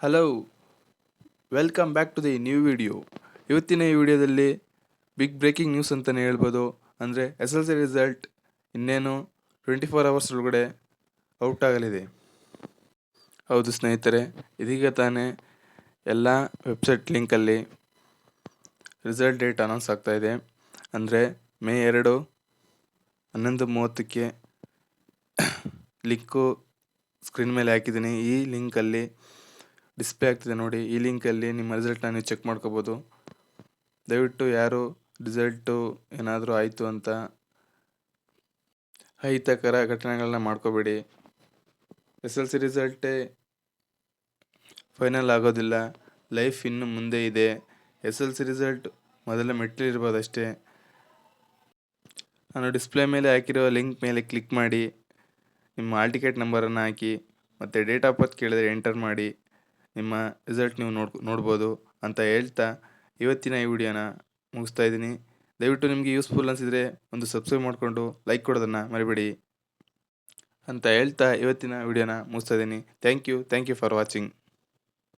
Hello, welcome back to the new video. ಇವತ್ತಿನ ಈ ವಿಡಿಯೋದಲ್ಲಿ ಬಿಗ್ ಬ್ರೇಕಿಂಗ್ ನ್ಯೂಸ್ ಅಂತಲೇ ಹೇಳ್ಬೋದು. ಅಂದರೆ ಎಸ್ ಎಲ್ ಸಿ ರಿಸಲ್ಟ್ ಇನ್ನೇನು 24 hours ಒಳಗಡೆ ಔಟ್ ಆಗಲಿದೆ. ಹೌದು ಸ್ನೇಹಿತರೆ, ಇದೀಗ ತಾನೇ ಎಲ್ಲ ವೆಬ್ಸೈಟ್ ಲಿಂಕಲ್ಲಿ ರಿಸಲ್ಟ್ ಡೇಟ್ ಅನೌನ್ಸ್ ಆಗ್ತಾ ಇದೆ. ಅಂದರೆ May 2 11:30ಕ್ಕೆ ಲಿಂಕು ಸ್ಕ್ರೀನ್ ಮೇಲೆ ಹಾಕಿದ್ದೀನಿ. ಈ ಲಿಂಕಲ್ಲಿ ಡಿಸ್ಪ್ಲೇ ಆಗ್ತಿದೆ ನೋಡಿ. ಈ ಲಿಂಕಲ್ಲಿ ನಿಮ್ಮ ರಿಸಲ್ಟ್ನ ನೀವು ಚೆಕ್ ಮಾಡ್ಕೋಬೋದು. ದಯವಿಟ್ಟು ಯಾರು ರಿಸಲ್ಟು ಏನಾದರೂ ಆಯಿತು ಅಂತ ಅಹಿತಕರ ಘಟನೆಗಳನ್ನ ಮಾಡ್ಕೋಬೇಡಿ. ಎಸ್ ಎಲ್ ಸಿ ರಿಸಲ್ಟೇ ಫೈನಲ್ ಆಗೋದಿಲ್ಲ. ಲೈಫ್ ಇನ್ನು ಮುಂದೆ ಇದೆ. ಎಸ್ ಎಲ್ ಸಿ ರಿಸಲ್ಟ್ ಮೊದಲ ಮೆಟ್ಟಿಲಿರ್ಬೋದಷ್ಟೇ. ನಾನು ಡಿಸ್ಪ್ಲೇ ಮೇಲೆ ಹಾಕಿರೋ ಲಿಂಕ್ ಮೇಲೆ ಕ್ಲಿಕ್ ಮಾಡಿ ನಿಮ್ಮ ಹಾಲ್ ಟಿಕೆಟ್ ನಂಬರನ್ನು ಹಾಕಿ ಮತ್ತು ಡೇಟ್ ಆಫ್ ಬರ್ತ್ ಕೇಳಿದರೆ ಎಂಟರ್ ಮಾಡಿ ನಿಮ್ಮ ರಿಸಲ್ಟ್ ನೀವು ನೋಡ್ಬೋದು ಅಂತ ಹೇಳ್ತಾ ಇವತ್ತಿನ ಈ ವಿಡಿಯೋನ ಮುಗಿಸ್ತಾ ಇದ್ದೀನಿ. ದಯವಿಟ್ಟು ನಿಮಗೆ ಯೂಸ್ಫುಲ್ ಅನಿಸಿದರೆ ಒಂದು ಸಬ್ಸ್ಕ್ರೈಬ್ ಮಾಡಿಕೊಂಡು ಲೈಕ್ ಕೊಡೋದನ್ನು ಮರಿಬೇಡಿ ಅಂತ ಹೇಳ್ತಾ ಇವತ್ತಿನ ವಿಡಿಯೋನ ಮುಗಿಸ್ತಾ ಇದ್ದೀನಿ. Thank you for watching.